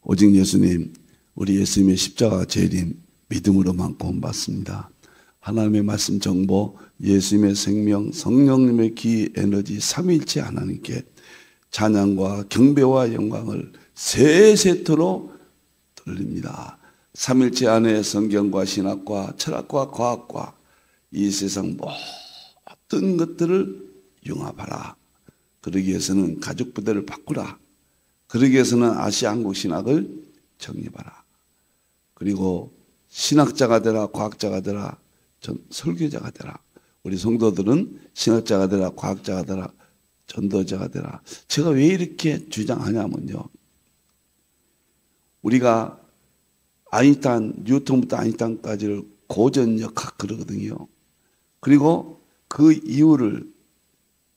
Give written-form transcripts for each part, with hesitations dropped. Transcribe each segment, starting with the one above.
오직 예수님, 우리 예수님의 십자가 재림 믿음으로만 구원받습니다. 하나님의 말씀 정보, 예수님의 생명, 성령님의 기, 에너지, 삼위일체 하나님께 찬양과 경배와 영광을 세세토록 돌립니다. 삼위일체 안에 성경과 신학과 철학과 과학과 이 세상 모든 것들을 융합하라. 그러기 위해서는 가족 부대를 바꾸라. 그러기 위해서는 아시아 한국 신학을 정립하라. 그리고 신학자가 되라, 과학자가 되라, 설교자가 되라. 우리 성도들은 신학자가 되라, 과학자가 되라, 전도자가 되라. 제가 왜 이렇게 주장하냐면요, 우리가 뉴턴부터 아인슈타인까지를 고전역학 그러거든요. 그리고 그 이후를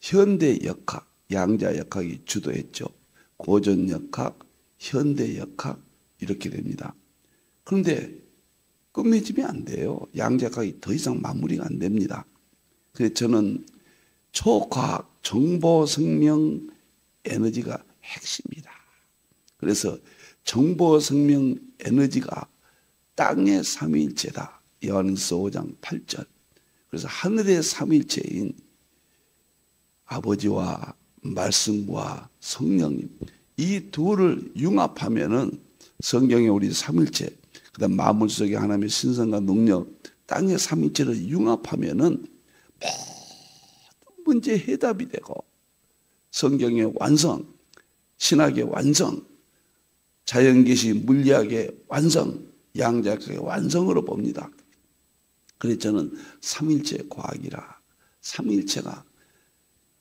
현대역학, 양자역학이 주도했죠. 고전역학, 현대역학 이렇게 됩니다. 그런데 끝맺음이 안 돼요. 양자역학이 더 이상 마무리가 안 됩니다. 그래서 저는 초과학, 정보, 생명, 에너지가 핵심이다. 그래서 정보, 생명, 에너지가 땅의 삼위일체다. 요한일서 5장 8절. 그래서 하늘의 삼위일체인 아버지와 말씀과 성령님, 이 둘을 융합하면은 성경에 우리 삼위일체, 그다음 만물 속에 하나님의 신성과 능력, 땅의 삼위일체를 융합하면은 모든 문제의 해답이 되고 성경의 완성, 신학의 완성, 자연계시 물리학의 완성, 양자역학의 완성으로 봅니다. 그래서 저는 삼위일체 과학이라, 삼위일체가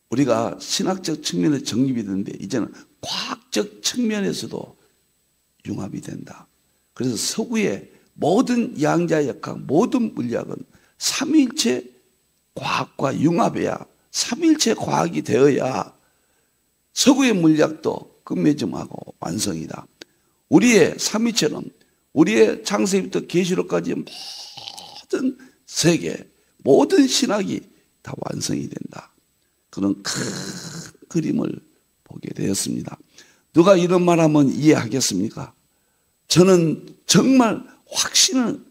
우리가 신학적 측면에 정립이 되는데 이제는 과학적 측면에서도 융합이 된다. 그래서 서구의 모든 양자역학, 모든 물리학은 삼위일체 과학과 융합해야, 삼위일체 과학이 되어야 서구의 물리학도 끝맺음하고 완성이다. 우리의 삼위일체는 우리의 창세기부터 계시록까지 모든 세계, 모든 신학이 다 완성이 된다. 그런 큰 그림을 보게 되었습니다. 누가 이런 말하면 이해하겠습니까? 저는 정말 확신을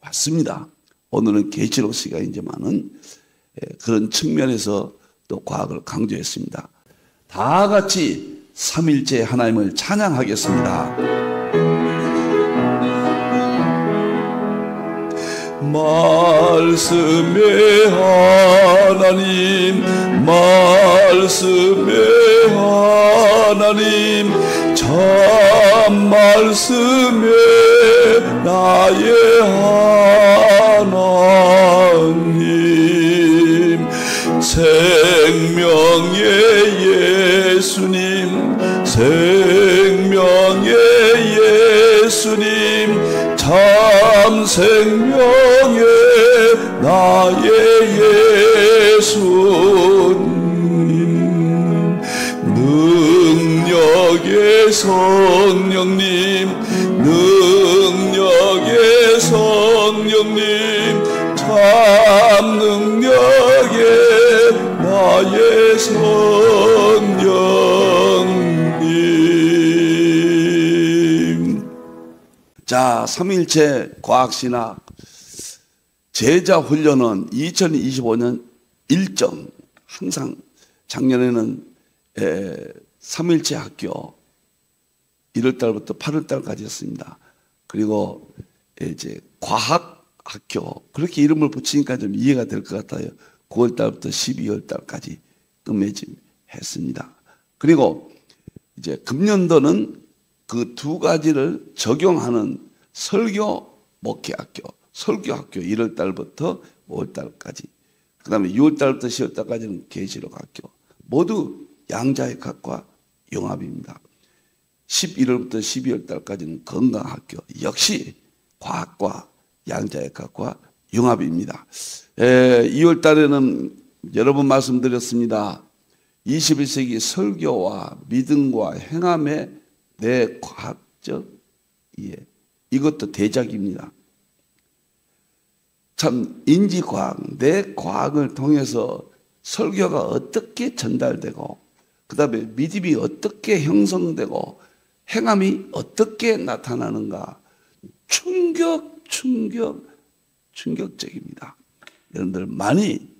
받습니다. 오늘은 계시록 시간이지만은 그런 측면에서 또 과학을 강조했습니다. 다 같이 삼위일체 하나님을 찬양하겠습니다. 말씀의 하나님, 말씀의 하나님, 참 말씀의 나의 하나님, 생명의 예수님, 생명의 예수님, 참 생명의 나의 예수님, 능력의 성령님, 능력의 성령님, 참 능력의 나의 성령님. 자, 삼위일체 과학신학 제자훈련은 2025년 일정, 항상 작년에는 삼위일체 학교 1월달부터 8월달까지 했습니다. 그리고 이제 과학학교, 그렇게 이름을 붙이니까 좀 이해가 될 것 같아요. 9월달부터 12월달까지 끝맺음 했습니다. 그리고 이제 금년도는 그 두 가지를 적용하는 설교 목회학교, 설교학교 1월달부터 5월달까지, 그 다음에 6월달부터 10월달까지는 계시록 학교, 모두 양자역학과 융합입니다. 11월부터 12월달까지는 건강학교, 역시 과학과 양자역학과 융합입니다. 2월달에는 여러 번 말씀드렸습니다. 21세기 설교와 믿음과 행함의 내 과학적 이해, 이것도 대작입니다. 참 인지과학, 내 과학을 통해서 설교가 어떻게 전달되고, 그 다음에 믿음이 어떻게 형성되고, 행함이 어떻게 나타나는가? 충격적입니다. 여러분들 많이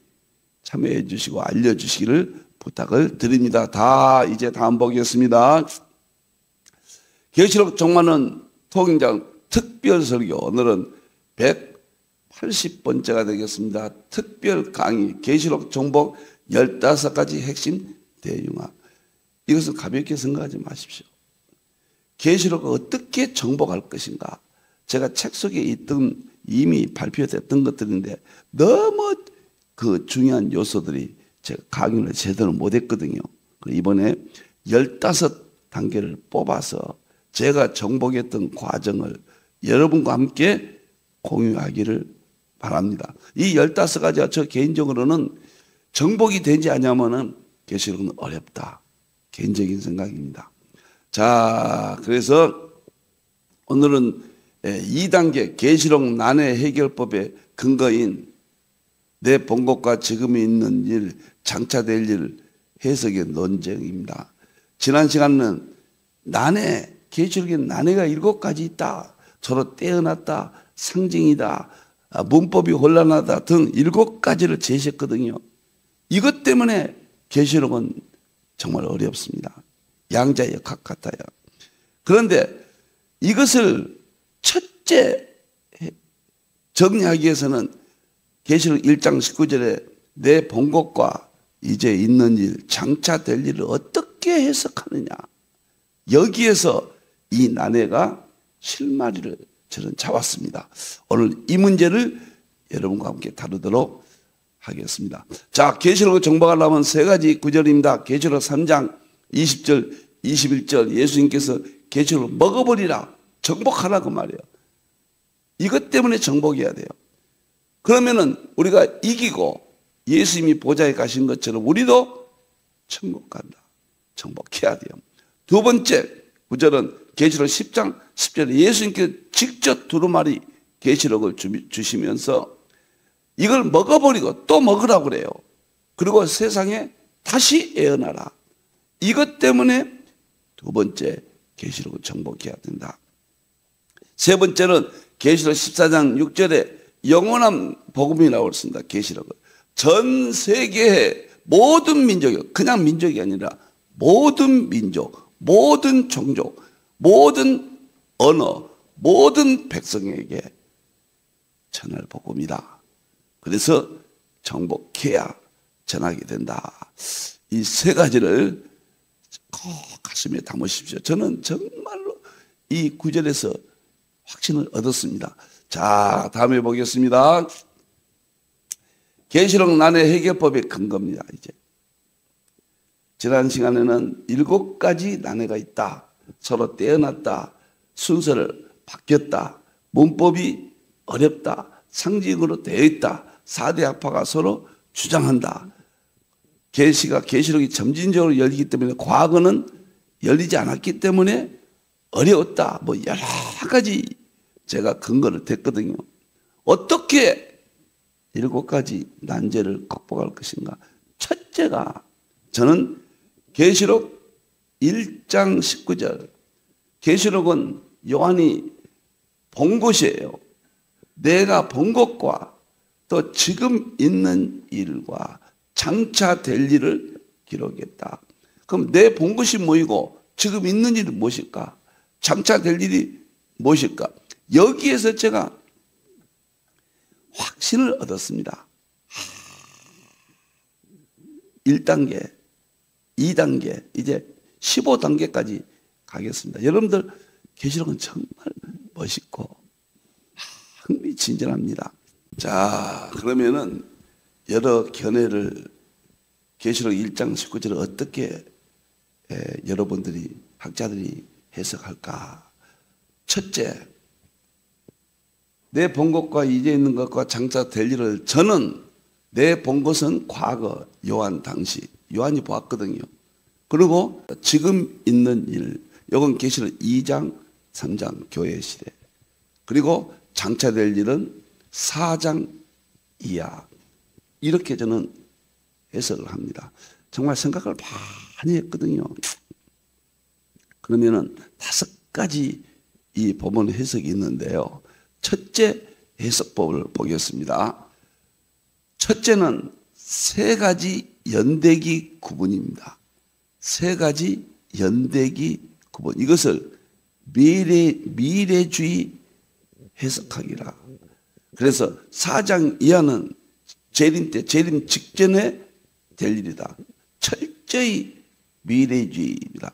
참여해 주시고 알려주시기를 부탁을 드립니다. 이제 다음 보겠습니다. 계시록 종말론 통일장 특별 설교, 오늘은 180번째가 되겠습니다. 특별 강의, 계시록 정복 15가지 핵심 대융합. 이것은 가볍게 생각하지 마십시오. 계시록을 어떻게 정복할 것인가? 제가 책 속에 있던 이미 발표됐던 것들인데 너무 그 중요한 요소들이 제가 강의를 제대로 못했거든요. 이번에 15단계를 뽑아서 제가 정복했던 과정을 여러분과 함께 공유하기를 바랍니다. 이 15가지가 저 개인적으로는 정복이 되지 않으면은 계시록은 어렵다. 개인적인 생각입니다. 자, 그래서 오늘은 2단계 계시록 난해 해결법의 근거인 내 본 것과 지금 있는 일, 장차될 일 해석의 논쟁입니다. 지난 시간은 난해, 계시록에 난해가 7가지 있다. 서로 떼어놨다. 상징이다. 문법이 혼란하다 등 7가지를 제시했거든요. 이것 때문에 계시록은 정말 어렵습니다. 양자의 각 같아요. 그런데 이것을 첫째 정리하기 위해서는 계시록 1장 19절에 내 본 것과 이제 있는 일, 장차 될 일을 어떻게 해석하느냐. 여기에서 이 난해가 실마리를 저는 잡았습니다. 오늘 이 문제를 여러분과 함께 다루도록 하겠습니다. 자, 계시록을 정복하려면 3가지 구절입니다. 계시록 3장 20절, 21절 예수님께서 계시록을 먹어버리라. 정복하라 그 말이에요. 이것 때문에 정복해야 돼요. 그러면은 우리가 이기고 예수님이 보좌에 가신 것처럼 우리도 천국 간다. 정복해야 돼요. 2번째 구절은 계시록 10장 10절에 예수님께서 직접 두루마리 계시록을 주시면서 이걸 먹어버리고 또 먹으라고 그래요. 그리고 세상에 다시 예언하라. 이것 때문에 2번째 계시록을 정복해야 된다. 3번째는 계시록 14장 6절에 영원한 복음이 나왔습니다. 계시록을 전 세계의 모든 민족이, 그냥 민족이 아니라 모든 민족, 모든 종족, 모든 언어, 모든 백성에게 전할 복음이다. 그래서 정복해야 전하게 된다. 이 3가지를 꼭 가슴에 담으십시오. 저는 정말로 이 구절에서 확신을 얻었습니다. 자, 다음에 보겠습니다. 계시록 난해 해결법의 근거입니다. 이제 지난 시간에는 7가지 난해가 있다. 서로 떼어놨다. 순서를 바뀌었다. 문법이 어렵다. 상징으로 되어 있다. 4대 학파가 서로 주장한다. 계시록이 점진적으로 열리기 때문에 과거는 열리지 않았기 때문에 어려웠다. 뭐 여러 가지 제가 근거를 댔거든요. 어떻게 7가지 난제를 극복할 것인가? 첫째가 저는 계시록 1장 19절. 계시록은 요한이 본 것이에요. 내가 본 것과 또 지금 있는 일과 장차 될 일을 기록했다. 그럼 내 본 것이 뭐이고 지금 있는 일이 무엇일까? 장차 될 일이 무엇일까? 여기에서 제가 확신을 얻었습니다. 1단계, 2단계, 이제 15단계까지 가겠습니다. 여러분들 계시록은 정말 멋있고 흥미진진합니다. 자, 그러면은 여러 견해를 계시록 1장 19절을 어떻게 여러분들이 학자들이 해석할까? 첫째, 내 본 것과 이제 있는 것과 장차 될 일을 저는 내 본 것은 과거 요한 당시 요한이 보았거든요. 그리고 지금 있는 일, 이건 계시록 2장 3장 교회 시대. 그리고 장차 될 일은 4장 이하. 이렇게 저는 해석을 합니다. 정말 생각을 많이 했거든요. 그러면은 5가지 이 본문 해석이 있는데요. 첫째 해석법을 보겠습니다. 첫째는 3가지 연대기 구분입니다. 3가지 연대기 구분. 이것을 미래주의 해석하기라. 그래서 4장 이하는 재림 때, 재림 직전에 될 일이다. 철저히 미래주의입니다.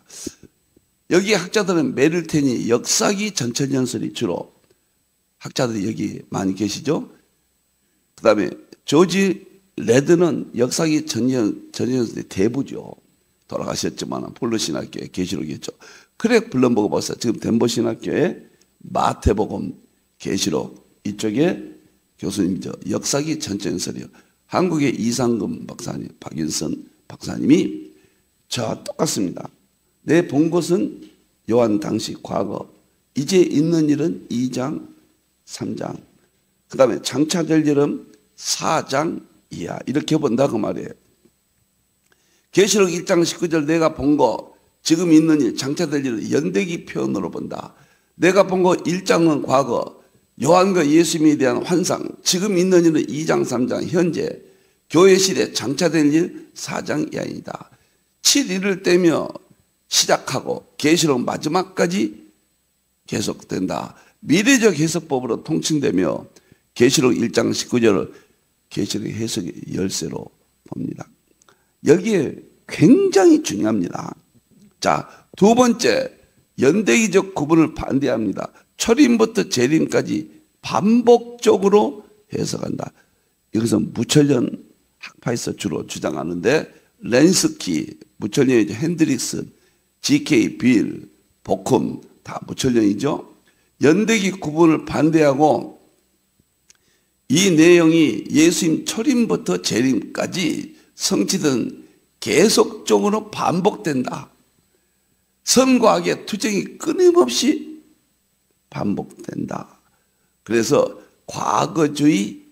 여기 학자들은 메를텐이 역사기 전천연설이 주로 학자들이 여기 많이 계시죠. 그 다음에 조지 레드는 역사기 전천연설의 대부죠. 돌아가셨지만 폴로 신학교에 계시록이었죠. 크랙 블럼버그 박사 지금 덴버 신학교에 마태복음 계시록 이쪽에 교수님이죠. 역사기 전천연설이요. 한국의 이상금 박사님, 박윤선 박사님이 저와 똑같습니다. 내 본 것은 요한 당시 과거, 이제 있는 일은 2장, 3장, 그 다음에 장차될 일은 4장 이하 이렇게 본다 그 말이에요. 계시록 1장 19절 내가 본 거, 지금 있는 일, 장차될 일을 연대기 표현으로 본다. 내가 본 거 1장은 과거, 요한과 예수님에 대한 환상, 지금 있는 일은 2장, 3장, 현재, 교회 시대, 장차될 일 4장 이하이다. 7일을 떼며 시작하고 계시록 마지막까지 계속된다. 미래적 해석법으로 통칭되며 계시록 1장 19절을 계시록 해석의 열쇠로 봅니다. 여기에 굉장히 중요합니다. 자, 2번째, 연대기적 구분을 반대합니다. 초림부터 재림까지 반복적으로 해석한다. 이것은 무철련 학파에서 주로 주장하는데 렌스키, 무철련이죠. 핸드릭슨, G.K. 빌, 보쿰 다 무철련이죠. 연대기 구분을 반대하고 이 내용이 예수님 초림부터 재림까지 성취된 계속적으로 반복된다. 선과 악의 투쟁이 끊임없이 반복된다. 그래서 과거주의,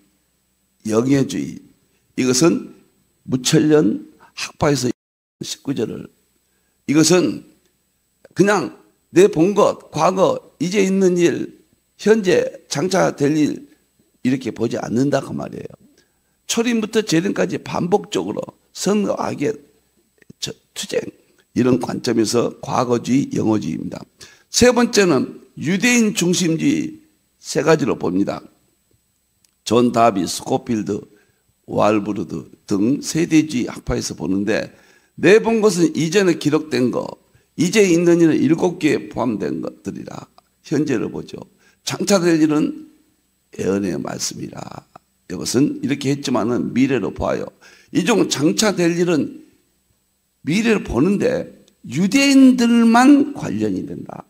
영예주의 이것은 무철련 학파에서 19절을 이것은 그냥 내 본 것, 과거, 이제 있는 일, 현재 장차 될 일 이렇게 보지 않는다 그 말이에요. 초림부터 재림까지 반복적으로 선과 악의 투쟁 이런 관점에서 과거주의, 영어주의입니다. 3번째는 유대인 중심주의 3가지로 봅니다. 존 다비, 스코필드, 왈브루드 등 세대주의 학파에서 보는데 내 본 것은 이전에 기록된 거, 이제 있는 일은 7개에 포함된 것들이라 현재를 보죠. 장차될 일은 예언의 말씀이라. 이것은 이렇게 했지만은 미래로 봐요. 이종 장차될 일은 미래를 보는데 유대인들만 관련이 된다.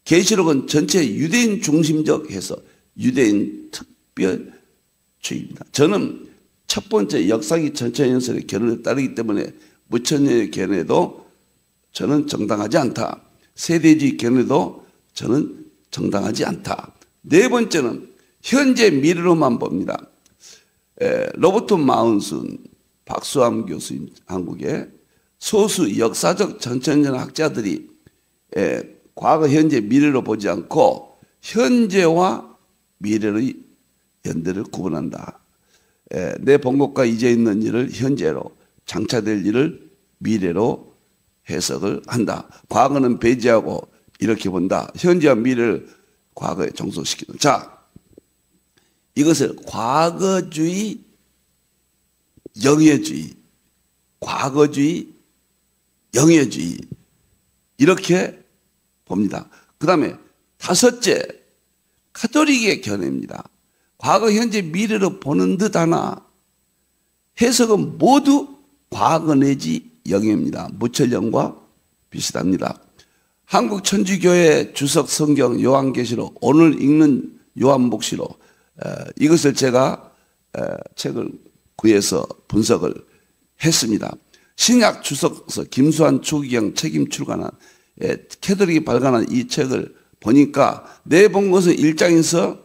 계시록은 전체 유대인 중심적 해서 유대인 특별주의입니다. 저는 첫 번째 역사기 전천연설의 견해를 따르기 때문에 무천년의 견해도 저는 정당하지 않다. 세대주의 견해도 저는 정당하지 않다. 4번째는 현재 미래로만 봅니다. 로버트 마운슨, 박수함 교수님, 한국의 소수 역사적 전천년 학자들이 과거, 현재, 미래로 보지 않고 현재와 미래의 연대를 구분한다. 내 본 것과 이제 있는 일을 현재로, 장차될 일을 미래로 해석을 한다. 과거는 배제하고 이렇게 본다. 현재와 미래를 과거에 종속시키는. 자, 이것을 과거주의, 영예주의, 과거주의, 영예주의 이렇게 봅니다. 그 다음에 5째, 가톨릭의 견해입니다. 과거, 현재, 미래로 보는 듯 하나 해석은 모두 과거 내지 영예입니다. 무철령과 비슷합니다. 한국 천주교회 주석 성경 요한계시록 오늘 읽는 요한복시록 이것을 제가 책을 구해서 분석을 했습니다. 신약 주석서 김수환 추기경 책임 출간한 캐톨릭이 발간한 이 책을 보니까 내 본 것은 1장에서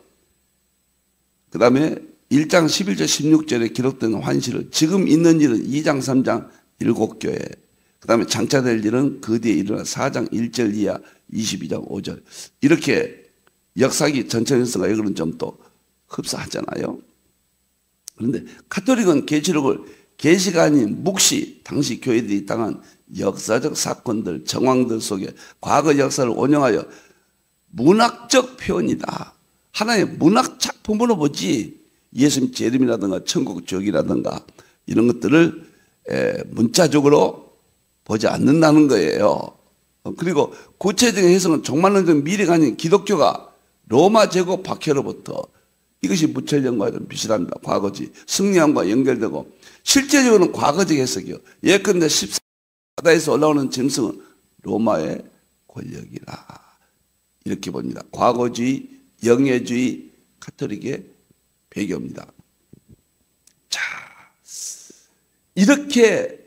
그 다음에 1장 11절 16절에 기록된 환시를 지금 있는 일은 2장 3장 7교회 그 다음에 장차될 일은 그 뒤에 일어나 4장 1절 이하 22장 5절 이렇게 역사기 전체에서가 이거는 좀 또 흡사하잖아요. 그런데 가톨릭은 계시록을 계시가 아닌 묵시, 당시 교회들이 당한 역사적 사건들, 정황들 속에 과거 역사를 온영하여 문학적 표현이다. 하나의 문학 작품으로 보지 예수님 재림이라든가 천국 지옥이라든가 이런 것들을 문자적으로 보지 않는다는 거예요. 그리고 구체적인 해석은 종말론적 미래가 아닌 기독교가 로마 제국 박해로부터 이것이 무천년과 좀 비슷합니다. 과거지. 승리함과 연결되고 실제적으로는 과거적 해석이요. 예컨대 14바다에서 올라오는 짐승은 로마의 권력이라. 이렇게 봅니다. 과거주의, 영예주의, 가톨릭의 배교입니다. 자, 이렇게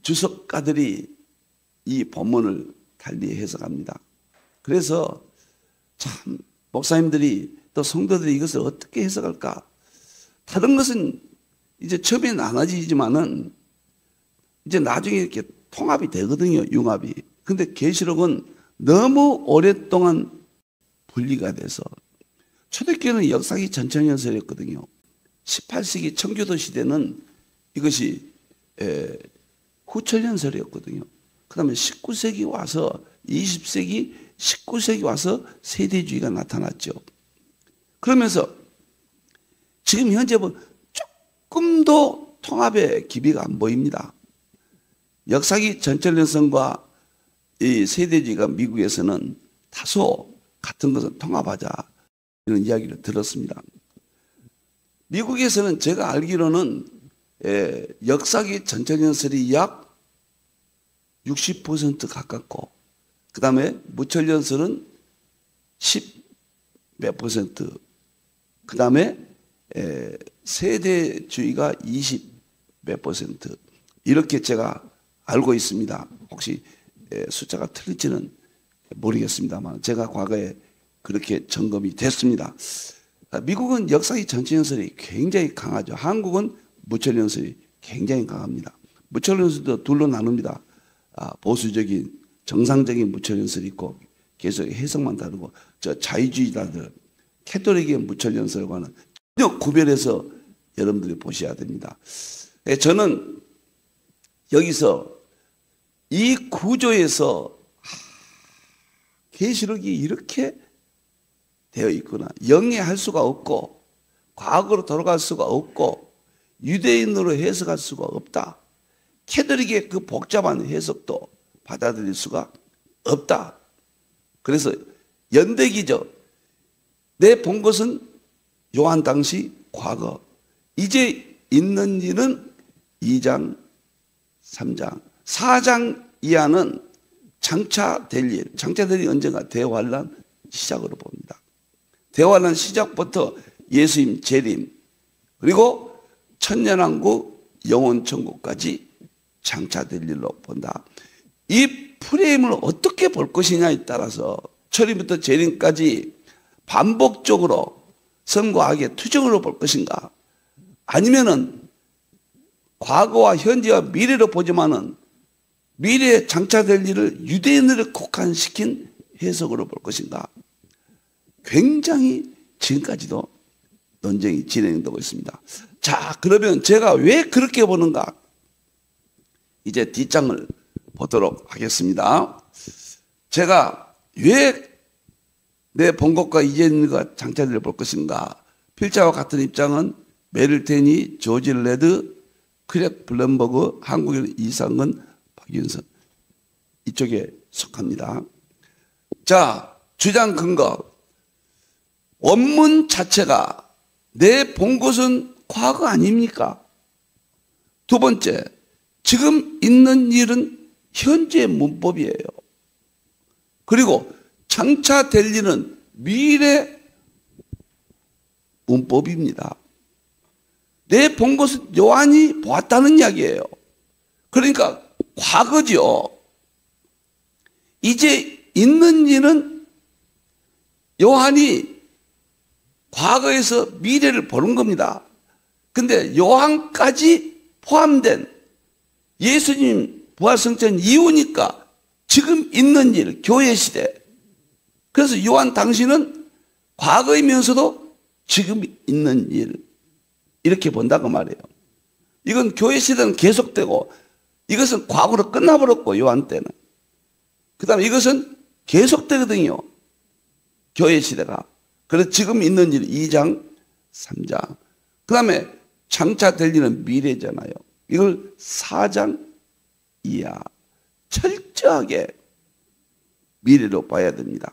주석가들이 이 본문을 달리 해석합니다. 그래서 참 목사님들이 또 성도들이 이것을 어떻게 해석할까? 다른 것은 이제 처음에는 안 하지만은 이제 나중에 이렇게 통합이 되거든요. 융합이. 근데 계시록은 너무 오랫동안 분리가 돼서 초대교회는 역사기 전천연설이었거든요. 18세기 청교도 시대는 이것이 후천연설이었거든요. 그 다음에 19세기 와서 20세기, 19세기 와서 세대주의가 나타났죠. 그러면서 지금 현재 조금도 통합의 기미가 안 보입니다. 역사기 전천연설과 이 세대주의가 미국에서는 다소 같은 것을 통합하자 이런 이야기를 들었습니다. 미국에서는 제가 알기로는 역사기 전천연설이 약 60% 가깝고 그 다음에 무천연설은 10 몇 %, 그 다음에 세대주의가 20 몇 %, 이렇게 제가 알고 있습니다. 혹시 숫자가 틀릴지는 모르겠습니다만 제가 과거에 그렇게 점검이 됐습니다. 미국은 역사기 전천연설이 굉장히 강하죠. 한국은 무천연설이 굉장히 강합니다. 무천연설도 둘로 나눕니다. 보수적인 정상적인 무천연설이 있고 계속 해석만 다르고 저 자유주의자들 캐톨릭의 무천연설과는 전혀 구별해서 여러분들이 보셔야 됩니다. 저는 여기서 이 구조에서 계시록이 이렇게 되어 있구나. 영해할 수가 없고 과거로 돌아갈 수가 없고 유대인으로 해석할 수가 없다. 캐톨릭의 그 복잡한 해석도 받아들일 수가 없다. 그래서 연대기죠. 내 본 것은 요한 당시 과거, 이제 있는 일은 2장, 3장, 4장 이하는 장차될 일, 장차될 일이 언젠가 대환란 시작으로 봅니다. 대환란 시작부터 예수님 재림, 그리고 천년왕국 영혼천국까지 장차될 일로 본다. 이 프레임을 어떻게 볼 것이냐에 따라서 초림부터 재림까지 반복적으로 선과 악의 투정으로 볼 것인가, 아니면은 과거와 현재와 미래로 보지만은 미래에 장차될 일을 유대인으로 국한시킨 해석으로 볼 것인가, 굉장히 지금까지도 논쟁이 진행되고 있습니다. 자, 그러면 제가 왜 그렇게 보는가, 이제 뒷장을 보도록 하겠습니다. 제가 왜 내 본 것과 이제 있는 것 장차들을 볼 것인가. 필자와 같은 입장은 메릴 테니, 조지 레드, 크랙 블럼버그, 한국인 이상은, 박윤선, 이쪽에 속합니다. 자, 주장 근거. 원문 자체가 내 본 것은 과거 아닙니까? 두 번째, 지금 있는 일은 현재 문법이에요. 그리고 장차 될 일은 미래 문법입니다. 내 본 것은 요한이 보았다는 이야기예요. 그러니까 과거죠. 이제 있는 일은 요한이 과거에서 미래를 보는 겁니다. 근데 요한까지 포함된 예수님 부활성천 이후니까 지금 있는 일, 교회 시대. 그래서 요한 당신은 과거이면서도 지금 있는 일, 이렇게 본다고 말이에요. 이건 교회 시대는 계속되고 이것은 과거로 끝나버렸고 요한 때는. 그 다음에 이것은 계속되거든요. 교회 시대가. 그래서 지금 있는 일 2장, 3장. 그 다음에 장차 될 일은 미래잖아요. 이걸 4장 이하. 철저하게 미래로 봐야 됩니다.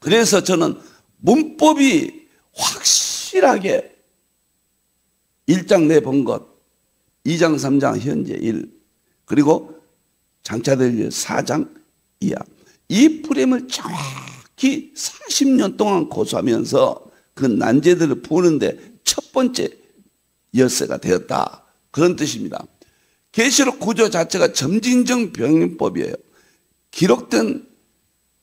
그래서 저는 문법이 확실하게 1장 내 본 것, 2장, 3장 현재 1, 그리고 장차 될 일 4장 이하. 이 프레임을 정확히 40년 동안 고수하면서 그 난제들을 푸는데 첫 번째 열쇠가 되었다. 그런 뜻입니다. 계시록 구조 자체가 점진적 병행법이에요.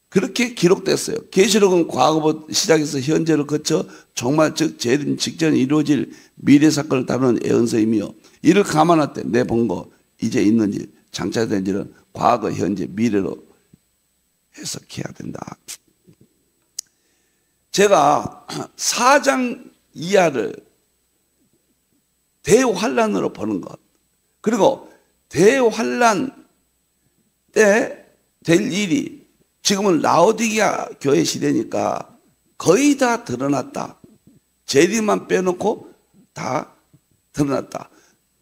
그렇게 기록됐어요. 계시록은 과거부터 시작해서 현재를 거쳐 종말 즉 재림 직전에 이루어질 미래 사건을 다루는 예언서이며, 이를 감안할 때 내 본 거, 이제 있는 일, 장차 될 일은 과거, 현재, 미래로 해석해야 된다. 제가 4장 이하를 대환란으로 보는 것, 그리고 대환란 때 될 일이 지금은 라오디게아 교회 시대니까 거의 다 드러났다. 재림만 빼놓고 다 드러났다.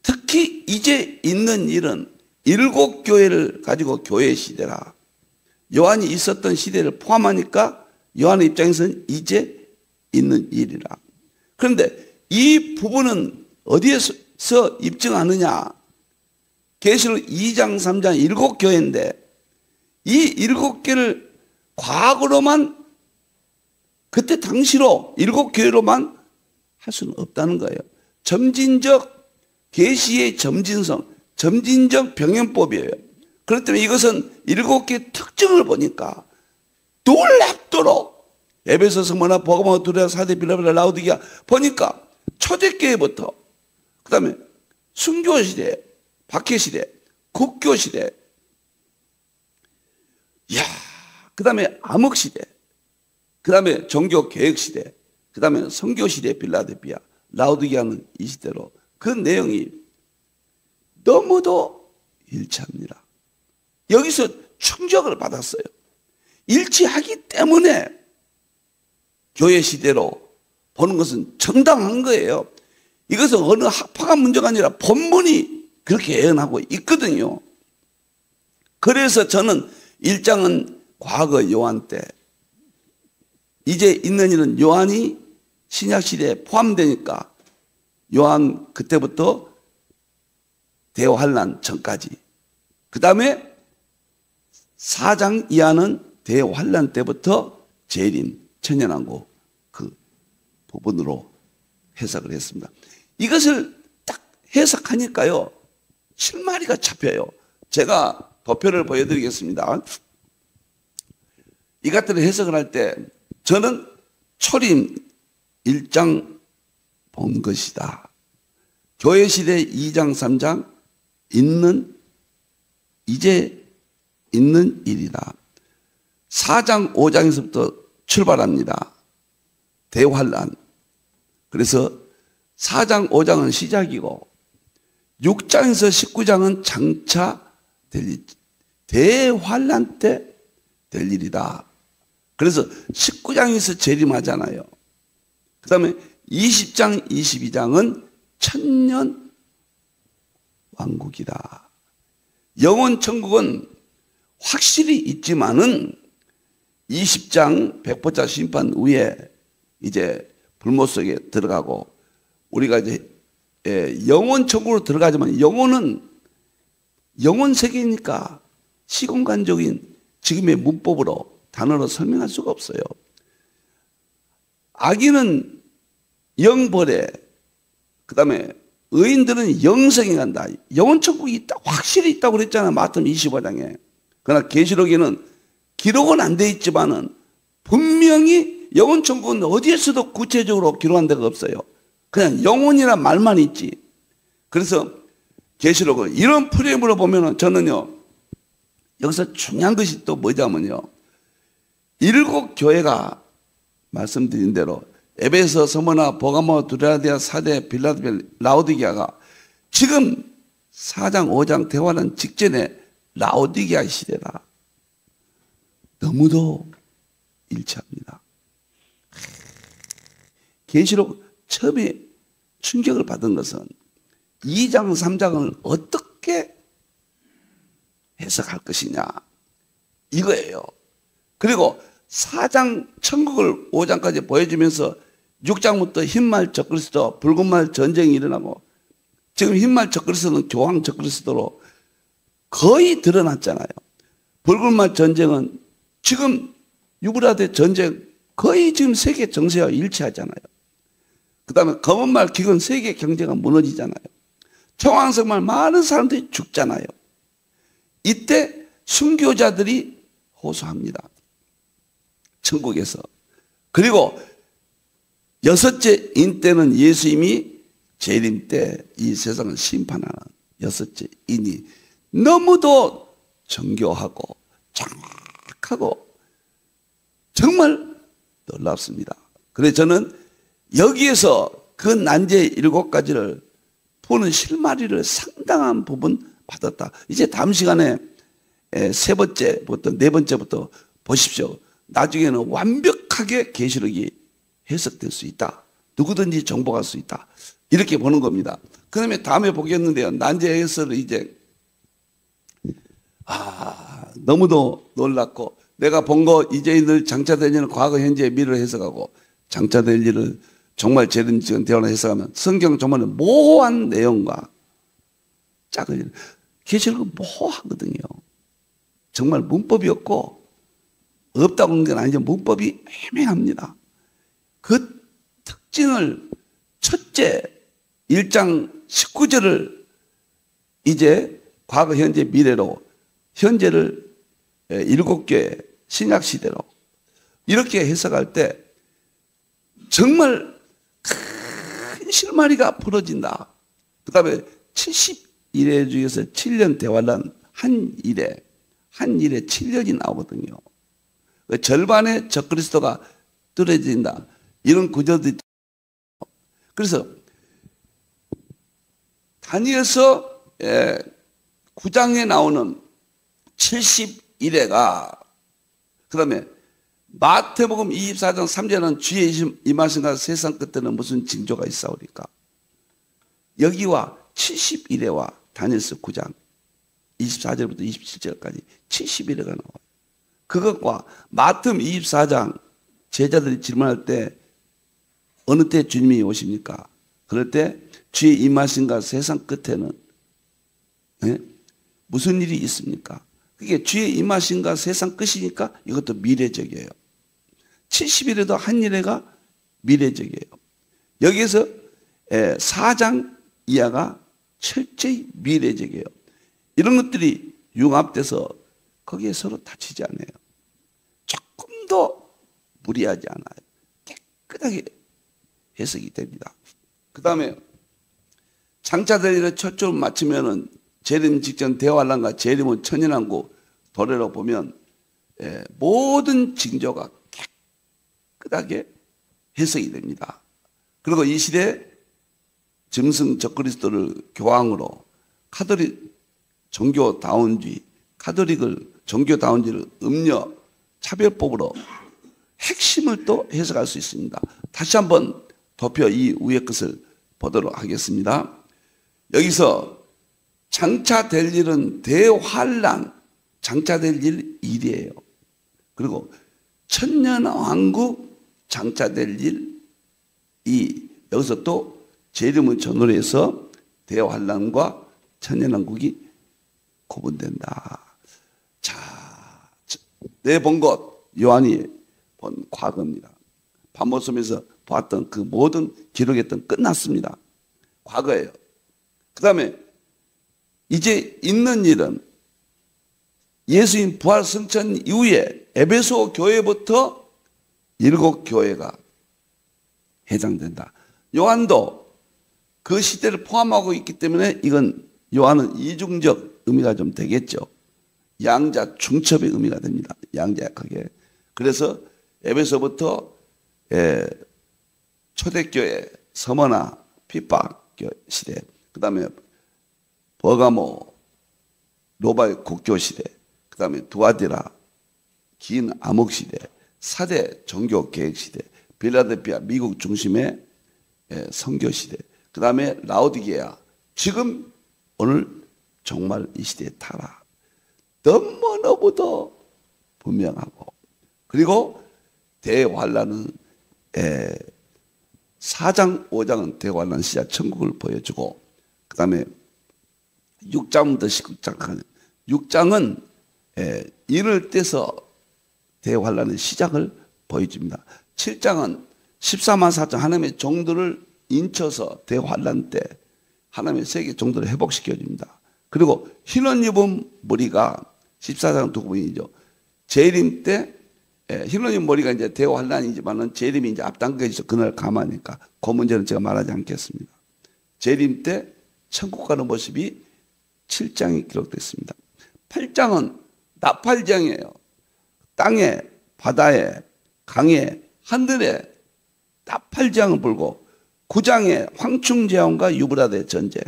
특히 이제 있는 일은 7교회를 가지고 교회 시대라. 요한이 있었던 시대를 포함하니까 요한의 입장에서는 이제 있는 일이라. 그런데 이 부분은 어디에서 입증하느냐? 계시록 2장, 3장 7교회인데 이 7개를 과거로만, 그때 당시로 7교회로만 할 수는 없다는 거예요. 점진적 계시의 점진성, 점진적 병행법이에요. 그렇기 때문에 이것은 7개의 특징을 보니까 놀랍도록 에베소, 스무나, 버가모, 두레아, 사대, 빌라델피아, 라오디게아 보니까 초대교회부터 그 다음에 순교시대, 박해시대, 국교시대, 그 다음에 암흑시대, 그 다음에 종교개혁시대, 그 다음에 선교시대, 빌라델피아, 라오디게아는 이 시대로 그 내용이 너무도 일치합니다. 여기서 충격을 받았어요. 일치하기 때문에 교회 시대로 보는 것은 정당한 거예요. 이것은 어느 학파가 문제가 아니라 본문이 그렇게 예언하고 있거든요. 그래서 저는 1장은 과거 요한 때, 이제 있는 일은 요한이 신약시대에 포함되니까 요한 그때부터 대환란 전까지, 그 다음에 4장 이하는 대환란 때부터 재림, 천년왕국 그 부분으로 해석을 했습니다. 이것을 딱 해석하니까요, 실마리가 잡혀요. 제가 도표를 보여드리겠습니다. 이 것들을 해석을 할 때 저는 초림 1장 본 것이다. 교회 시대 2장 3장 이제 있는 일이다. 4장 5장에서부터 출발합니다. 대환란. 그래서 4장 5장은 시작이고 6장에서 19장은 장차 될 일, 대환란 때 될 일이다. 그래서 19장에서 재림하잖아요. 그 다음에 20장, 22장은 천년 왕국이다. 영원 천국은 확실히 있지만은 20장 백보자 심판 후에 이제 불못 속에 들어가고 우리가 이제 영원 천국으로 들어가지만 영혼은 영혼 세계니까 시공간적인 지금의 문법으로 단어로 설명할 수가 없어요. 악인은 영벌에, 그 다음에 의인들은 영생에 간다. 영원 천국이 있다, 확실히 있다고 그랬잖아요. 마태복음 25장에. 그러나 계시록에는 기록은 안 돼 있지만은 분명히 영원 천국은 어디에서도 구체적으로 기록한 데가 없어요. 그냥 영혼이란 말만 있지. 그래서 계시록을 이런 프레임으로 보면은 저는요, 여기서 중요한 것이 또 뭐냐면요, 7 교회가 말씀드린 대로 에베소, 스무나, 버가모, 두라디아, 사대, 빌라델피아, 라오디게아가 지금 4장, 5장 대화는 직전에 라오디게아 시대다. 너무도 일치합니다. 계시록 처음에 충격을 받은 것은 2장, 3장을 어떻게 해석할 것이냐, 이거예요. 그리고 4장 천국을 5장까지 보여주면서 6장부터 흰말 적그리스도, 붉은말 전쟁이 일어나고, 지금 흰말 적그리스도는 교황 적그리스도로 거의 드러났잖아요. 붉은말 전쟁은 지금 유브라데 전쟁 거의 지금 세계 정세와 일치하잖아요. 그 다음에 검은말 기근 세계 경제가 무너지잖아요. 청황색말 많은 사람들이 죽잖아요. 이때 순교자들이 호소합니다. 천국에서. 그리고 6째 인 때는 예수님이 재림 때 이 세상을 심판하는 6째 인이 너무도 정교하고 정확하고 정말 놀랍습니다. 그래서 저는 여기에서 그 난제 7가지를 푸는 실마리를 상당한 부분 받았다. 이제 다음 시간에 3번째부터 4번째부터 보십시오. 나중에는 완벽하게 계시록이 해석될 수 있다. 누구든지 정복할 수 있다. 이렇게 보는 겁니다. 그 다음에 다음에 보겠는데요. 난제 해설을 이제 너무도 놀랍고, 내가 본 거 이제 늘 장차될 일은 과거, 현재, 미래를 해석하고, 장차될 일을 정말 재림 지금 대화를 해석하면 성경 정말 모호한 내용과 짝을 일. 계시록은 모호하거든요. 정말 문법이 없고, 없다고 하는 건 아니죠. 문법이 애매합니다. 그 특징을 첫째 1장 19절을 이제 과거, 현재, 미래로, 현재를 7교회 신약시대로 이렇게 해석할 때 정말 큰 실마리가 풀어진다. 그 다음에 70일에 중에서 7년 대환란 한 일에 7년이 나오거든요. 절반의 적그리스도가 뚫어진다. 이런 구조들이. 그래서 다니엘서 9장에 나오는 70일에가, 그 다음에 마태복음 24장 3절은 주의 임하신가 세상 끝에는 무슨 징조가 있사오리까. 여기와 70일에와 다니엘서 9장 24절부터 27절까지 70일에가 나와요. 그것과 마태복음 24장 제자들이 질문할 때 어느 때 주님이 오십니까? 그럴 때 주의 임하신가 세상 끝에는 무슨 일이 있습니까? 그게 주의 임하신가 세상 끝이니까 이것도 미래적이에요. 70일에도 한 일회가 미래적이에요. 여기에서 4장 이하가 철저히 미래적이에요. 이런 것들이 융합돼서 거기에 서로 다치지 않아요. 조금도 무리하지 않아요. 깨끗하게 해석이 됩니다. 그 다음에 장차될 일을 초점 맞추면은 재림 직전 대환란과 재림은 천연왕국 도래로 보면 모든 징조가 깨끗하게 해석이 됩니다. 그리고 이 시대 짐승 적그리스도를 교황으로 카톨릭 종교다운주의, 카톨릭을 종교다운주의를 음녀 차별법으로 핵심을 또 해석할 수 있습니다. 다시 한번 도표 이 위의 것을 보도록 하겠습니다. 여기서 장차될 일은 대환란, 장차될 일 일이에요. 그리고 천년왕국 장차될 일이 여기서 또 재림의 전후에서 대환란과 천년왕국이 구분된다. 자, 내 본 것 요한이 본 과거입니다. 반모섬에서 봤던 그 모든 기록했던 끝났습니다. 과거예요. 그 다음에 이제 있는 일은 예수님 부활 승천 이후에 에베소 교회부터 7 교회가 해당된다. 요한도 그 시대를 포함하고 있기 때문에 이건 요한은 이중적 의미가 좀 되겠죠. 양자 중첩의 의미가 됩니다. 양자역학에. 그래서 에베소부터 초대교회 서머나 핍박 시대, 그 다음에 버가모 로마의 국교 시대, 그 다음에 두아디라 긴 암흑 시대, 4대 종교 개혁 시대, 필라델피아 미국 중심의 선교 시대, 그 다음에 라오디게아, 지금 오늘 정말 이 시대의 타락, 너무너무도 분명하고, 그리고 대환란은 4장 5장은 대환란 시작 천국을 보여주고, 그 다음에 6장부터 19장까지 6장은 이를 떼서 대환란의 시작을 보여줍니다. 7장은 14만 4천 하나님의 종들을 인쳐서 대환란 때 하나님의 세계 종들을 회복시켜줍니다. 그리고 흰옷 입은 머리가 14장 두 부분이죠. 재림 때 흰옷 입은 머리가 이제 대환란이지만은 재림이 이제 앞당겨져서 그날 감하니까 그 문제는 제가 말하지 않겠습니다. 재림 때 천국 가는 모습이 7장에 기록됐습니다. 8장은 나팔장이에요. 땅에, 바다에, 강에, 하늘에 나팔장을 불고, 9장에 황충재앙과 유브라데 전쟁,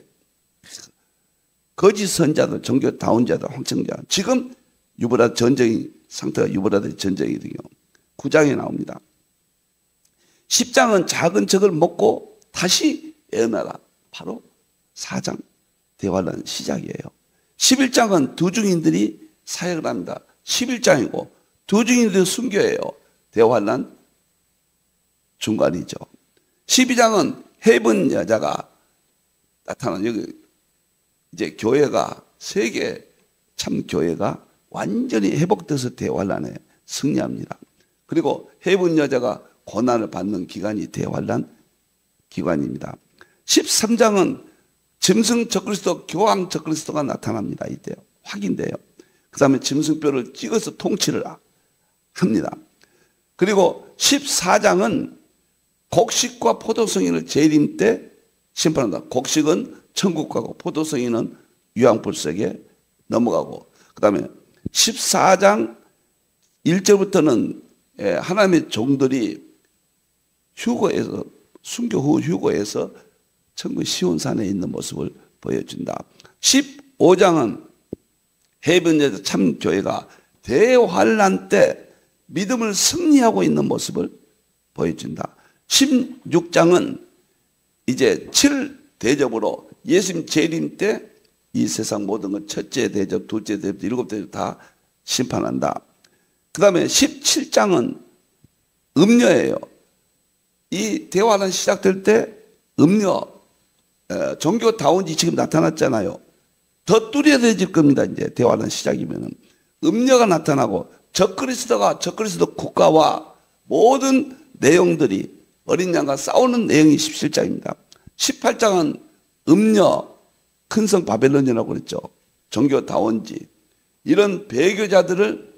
거짓 선자들, 종교 다운자들, 황충자, 지금 유브라데 전쟁이 상태가 유브라데 전쟁이거든요. 9장에 나옵니다. 10장은 작은 척을 먹고 다시 애어나라, 바로 4장 대환란 시작이에요. 11장은 두 증인들이 사역을 합니다. 11장이고 두 증인들이 순교해요. 대환란 중간이죠. 12장은 해본 여자가 나타나는, 여기 이제 교회가, 세계 참 교회가 완전히 회복돼서 대환란에 승리합니다. 그리고 해본 여자가 고난을 받는 기간이 대환란 기간입니다. 13장은 짐승 적그리스도, 교황 적그리스도가 나타납니다. 이때 확인돼요. 그 다음에 짐승뼈를 찍어서 통치를 합니다. 그리고 14장은 곡식과 포도성인을 재림 때 심판한다. 곡식은 천국 가고 포도성인은 유황불석에 넘어가고, 그 다음에 14장 1절부터는 하나님의 종들이 휴거에서, 순교 후 휴거에서 천국 시온산에 있는 모습을 보여준다. 15장은 해변에서 참 교회가 대환란 때 믿음을 승리하고 있는 모습을 보여준다. 16장은 이제 7대접으로 예수님 재림 때 이 세상 모든 것 첫째 대접, 둘째 대접, 일곱 대접 다 심판한다. 그 다음에 17장은 음녀예요. 이 대환란 시작될 때 음녀, 종교다운지 지금 나타났잖아요. 더 뚜렷해질 겁니다. 이제 대환란 시작이면은 음녀가 나타나고 적그리스도 국가와 모든 내용들이 어린 양과 싸우는 내용이 17장입니다. 18장은 음녀, 큰성 바벨론이라고 그랬죠. 종교다원지, 이런 배교자들을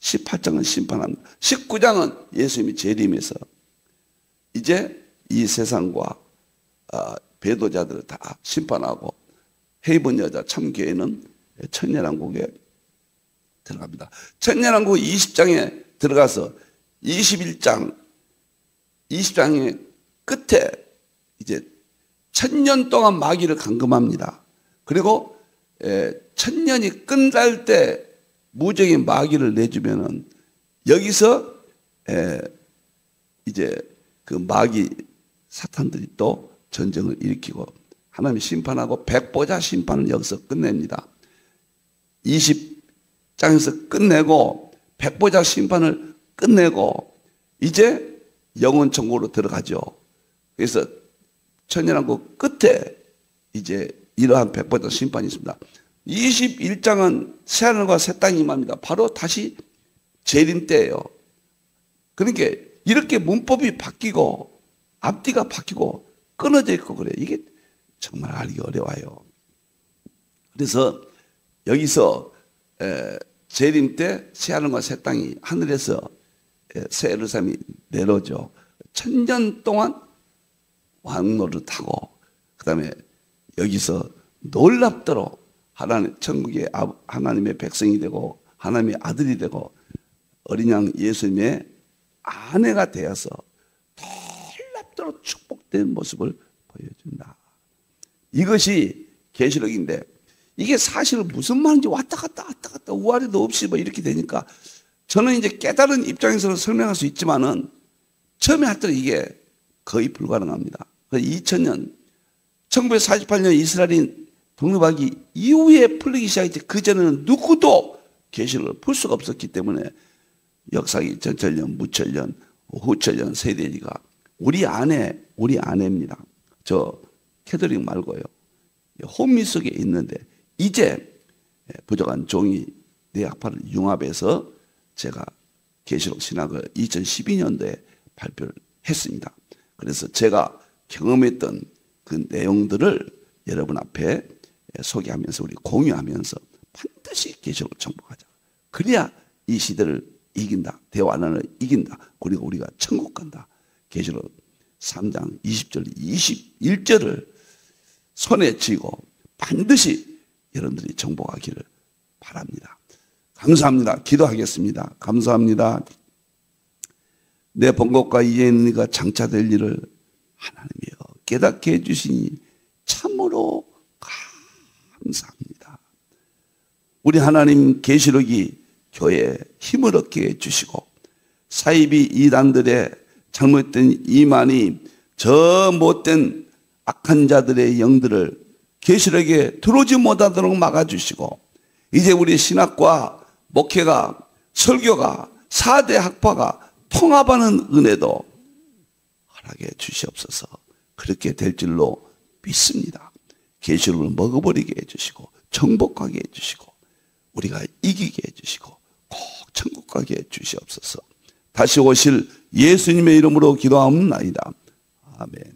18장은 심판합니다. 19장은 예수님이 재림해서 이제 이 세상과 배도자들을 다 심판하고, 헤이븐 여자 참교회는 천년왕국에 들어갑니다. 천년왕국 20장에 들어가서 20장의 끝에 이제 1000년 동안 마귀를 감금합니다. 그리고 1000년이 끝날 때 무적인 마귀를 내주면은 여기서 이제 그 마귀 사탄들이 또 전쟁을 일으키고 하나님이 심판하고 백보자 심판을 여기서 끝냅니다. 20장에서 끝내고 백보자 심판을 끝내고 이제 영원 천국으로 들어가죠. 그래서 천년왕국 끝에 이제 이러한 백보자 심판이 있습니다. 21장은 새하늘과 새 땅이 임합니다. 바로 다시 재림 때예요. 그러니까 이렇게 문법이 바뀌고 앞뒤가 바뀌고 끊어져 있고 그래요. 이게 정말 알기 어려워요. 그래서 여기서 재림 때 새하늘과 새 땅이 하늘에서 새 예루살렘이 내려오죠. 1000년 동안 왕노를 타고 그 다음에 여기서 놀랍도록 천국의 하나님의 백성이 되고 하나님의 아들이 되고 어린 양 예수님의 아내가 되어서 놀랍도록 축복된 모습을 보여준다. 이것이 계시록인데, 이게 사실 무슨 말인지 왔다 갔다 우아리도 없이 뭐 이렇게 되니까 저는 이제 깨달은 입장에서 설명할 수 있지만은 처음에 할 때 이게 거의 불가능합니다. 2000년 1948년 이스라엘이 독립하기 이후에 풀리기 시작했지, 그전에는 누구도 계시록을 풀 수가 없었기 때문에 역사기 전철년, 무철년, 후철년 세대지가 우리 아내입니다. 저 캐더릭 말고요. 혼미 속에 있는데 이제 부족한 종이 뇌학파를 융합해서 제가 계시록 신학을 2012년도에 발표를 했습니다. 그래서 제가 경험했던 그 내용들을 여러분 앞에 소개하면서 우리 공유하면서 반드시 계시록을 정복하자. 그래야 이 시대를 이긴다. 대환란을 이긴다. 그리고 우리가 천국 간다. 계시록 3장 20절 21절을 손에 쥐고 반드시 여러분들이 정복하기를 바랍니다. 감사합니다. 기도하겠습니다. 감사합니다. 내 본것과 이에 있는 이가 장차될 일을 하나님이여 깨닫게 해주시니 참으로 감사합니다. 우리 하나님 계시록이 교회에 힘을 얻게 해주시고 사이비 이단들의 잘못된 이만이 저 못된 악한 자들의 영들을 계시록에 들어오지 못하도록 막아주시고 이제 우리 신학과 목회가 설교가 4대 학파가 통합하는 은혜도 허락해 주시옵소서. 그렇게 될 줄로 믿습니다. 계시록을 먹어버리게 해주시고 정복하게 해주시고 우리가 이기게 해주시고 꼭 천국 가게 해주시옵소서. 다시 오실 예수님의 이름으로 기도하옵나이다. 아멘.